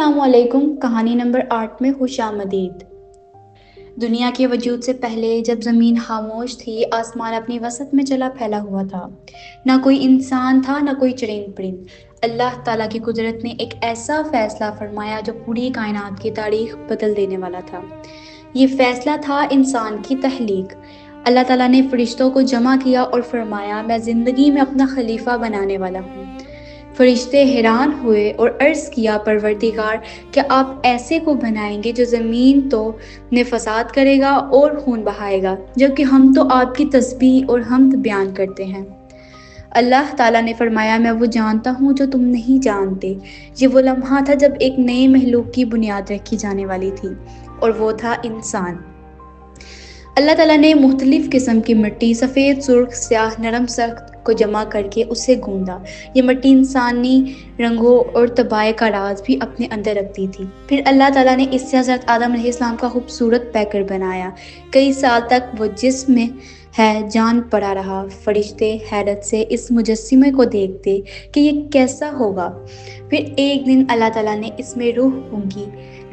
السلام علیکم۔ کہانی نمبر 8 میں خوش آمدید۔ دنیا کے وجود سے پہلے جب زمین خاموش تھی، آسمان اپنی وسط میں چلا پھیلا ہوا تھا۔ نہ کوئی انسان تھا، نہ کوئی چرند پرند۔ اللہ تعالیٰ کی قدرت نے ایک ایسا فیصلہ فرمایا جو پوری کائنات کی تاریخ بدل دینے والا تھا۔ یہ فیصلہ تھا انسان کی تخلیق۔ اللہ تعالیٰ نے فرشتوں کو جمع کیا اور فرمایا، میں زندگی میں اپنا خلیفہ بنانے والا ہوں۔ فرشتے حیران ہوئے اور عرض کیا، پروردگار، کیا آپ ایسے کو بنائیں گے جو زمین تو نے فساد کرے گا اور خون بہائے گا، جبکہ ہم تو آپ کی تسبیح اور حمد بیان کرتے ہیں۔ اللہ تعالیٰ نے فرمایا، میں وہ جانتا ہوں جو تم نہیں جانتے۔ یہ وہ لمحہ تھا جب ایک نئے مخلوق کی بنیاد رکھی جانے والی تھی، اور وہ تھا انسان۔ اللہ تعالیٰ نے مختلف قسم کی مٹی، سفید، سرخ، سیاہ، نرم، سخت کو جمع کر کے اسے گوندا۔ یہ مٹی انسانی رنگوں اور طباع کا راز بھی اپنے اندر رکھتی تھی۔ پھر اللہ تعالیٰ نے اس سے حضرت آدم علیہ السلام کا خوبصورت پیکر بنایا۔ کئی سال تک وہ جسم میں ہے جان پڑا رہا۔ فرشتے حیرت سے اس مجسمے کو دیکھتے کہ یہ کیسا ہوگا۔ پھر ایک دن اللہ تعالیٰ نے اس میں روح پھونکی۔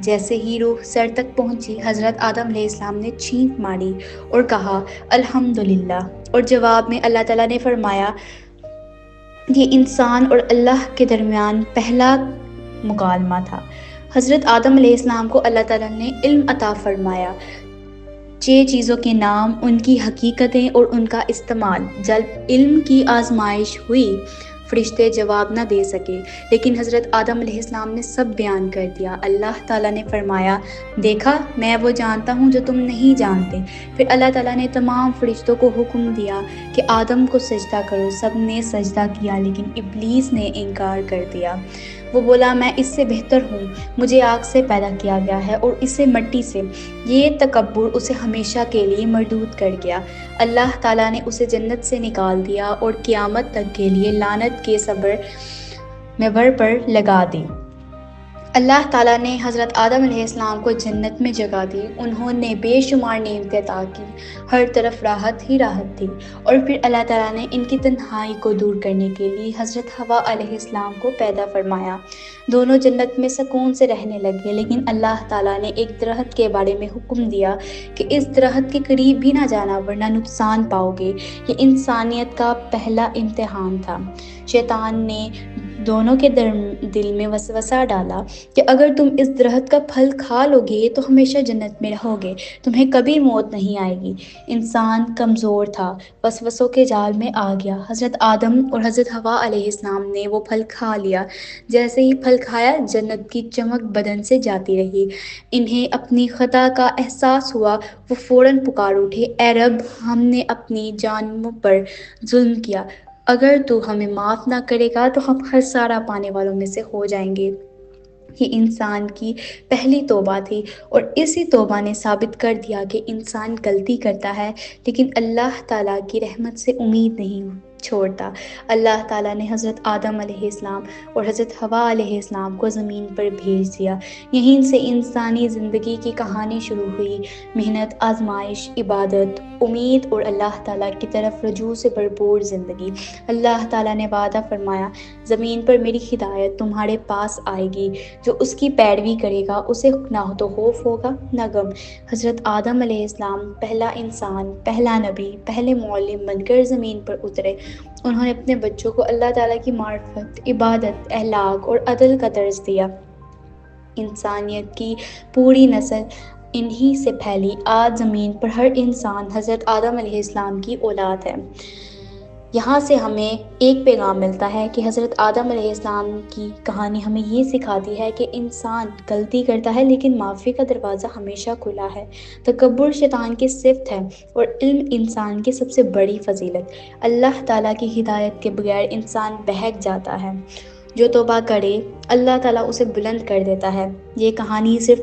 جیسے ہی روح سر تک پہنچی، حضرت آدم علیہ السلام نے چھینک ماری اور کہا، الحمدللہ۔ اور جواب میں اللہ تعالیٰ نے فرمایا، یہ انسان اور اللہ کے درمیان پہلا مکالمہ تھا۔ حضرت آدم علیہ السلام کو اللہ تعالیٰ نے علم عطا فرمایا، 6 چیزوں کے نام، ان کی حقیقتیں اور ان کا استعمال۔ جب علم کی آزمائش ہوئی، فرشتے جواب نہ دے سکے، لیکن حضرت آدم علیہ السلام نے سب بیان کر دیا۔ اللہ تعالیٰ نے فرمایا، دیکھا، میں وہ جانتا ہوں جو تم نہیں جانتے۔ پھر اللہ تعالیٰ نے تمام فرشتوں کو حکم دیا کہ آدم کو سجدہ کرو۔ سب نے سجدہ کیا، لیکن ابلیس نے انکار کر دیا۔ وہ بولا، میں اس سے بہتر ہوں، مجھے آگ سے پیدا کیا گیا ہے اور اسے مٹی سے۔ یہ تکبر اسے ہمیشہ کے لیے مردود کر گیا۔ اللہ تعالیٰ نے اسے جنت سے نکال دیا اور قیامت تک کے لیے لعنت کے مبر پر لگا دی۔ اللہ تعالیٰ نے حضرت آدم علیہ السلام کو جنت میں جگہ دی۔ انہوں نے بے شمار نعمتیں عطا کی، ہر طرف راحت ہی راحت تھی۔ اور پھر اللہ تعالیٰ نے ان کی تنہائی کو دور کرنے کے لیے حضرت حوا علیہ السلام کو پیدا فرمایا۔ دونوں جنت میں سکون سے رہنے لگے، لیکن اللہ تعالیٰ نے ایک درخت کے بارے میں حکم دیا کہ اس درخت کے قریب بھی نہ جانا ورنہ نقصان پاؤ گے۔ یہ انسانیت کا پہلا امتحان تھا۔ شیطان نے دونوں کے دل میں وسوسہ ڈالا کہ اگر تم اس درخت کا پھل کھا لو گے تو ہمیشہ جنت میں رہو گے، تمہیں کبھی موت نہیں آئے گی۔ انسان کمزور تھا، وسوسوں کے جال میں آ گیا۔ حضرت آدم اور حضرت حوا علیہ السلام نے وہ پھل کھا لیا۔ جیسے ہی پھل کھایا، جنت کی چمک بدن سے جاتی رہی۔ انہیں اپنی خطا کا احساس ہوا، وہ فوراً پکار اٹھے، اے رب، ہم نے اپنی جانوں پر ظلم کیا، اگر تو ہمیں معاف نہ کرے گا تو ہم خسارہ پانے والوں میں سے ہو جائیں گے۔ یہ انسان کی پہلی توبہ تھی، اور اسی توبہ نے ثابت کر دیا کہ انسان غلطی کرتا ہے، لیکن اللہ تعالیٰ کی رحمت سے امید نہیں چھوڑتا۔ اللہ تعالیٰ نے حضرت آدم علیہ السلام اور حضرت حوا علیہ السلام کو زمین پر بھیج دیا۔ یہیں سے انسانی زندگی کی کہانی شروع ہوئی، محنت، آزمائش، عبادت، امید اور اللہ تعالیٰ کی طرف رجوع سے بھرپور زندگی۔ اللہ تعالیٰ نے وعدہ فرمایا، زمین پر میری ہدایت تمہارے پاس آئے گی، جو اس کی پیروی کرے گا اسے نہ تو خوف ہوگا نہ غم۔ حضرت آدم علیہ السلام پہلا انسان، پہلا نبی، پہلے معلم بن کر زمین پر اترے۔ انہوں نے اپنے بچوں کو اللہ تعالیٰ کی معرفت، عبادت، اخلاق اور عدل کا درس دیا۔ انسانیت کی پوری نسل انہی سے پھیلی۔ آج زمین پر ہر انسان حضرت آدم علیہ السلام کی اولاد ہے۔ یہاں سے ہمیں ایک پیغام ملتا ہے کہ حضرت آدم علیہ السلام کی کہانی ہمیں یہ سکھاتی ہے کہ انسان غلطی کرتا ہے، لیکن معافی کا دروازہ ہمیشہ کھلا ہے۔ تکبر شیطان کی صفت ہے اور علم انسان کی سب سے بڑی فضیلت۔ اللہ تعالیٰ کی ہدایت کے بغیر انسان بہک جاتا ہے۔ جو توبہ کرے، اللہ تعالیٰ اسے بلند کر دیتا ہے۔ یہ کہانی صرف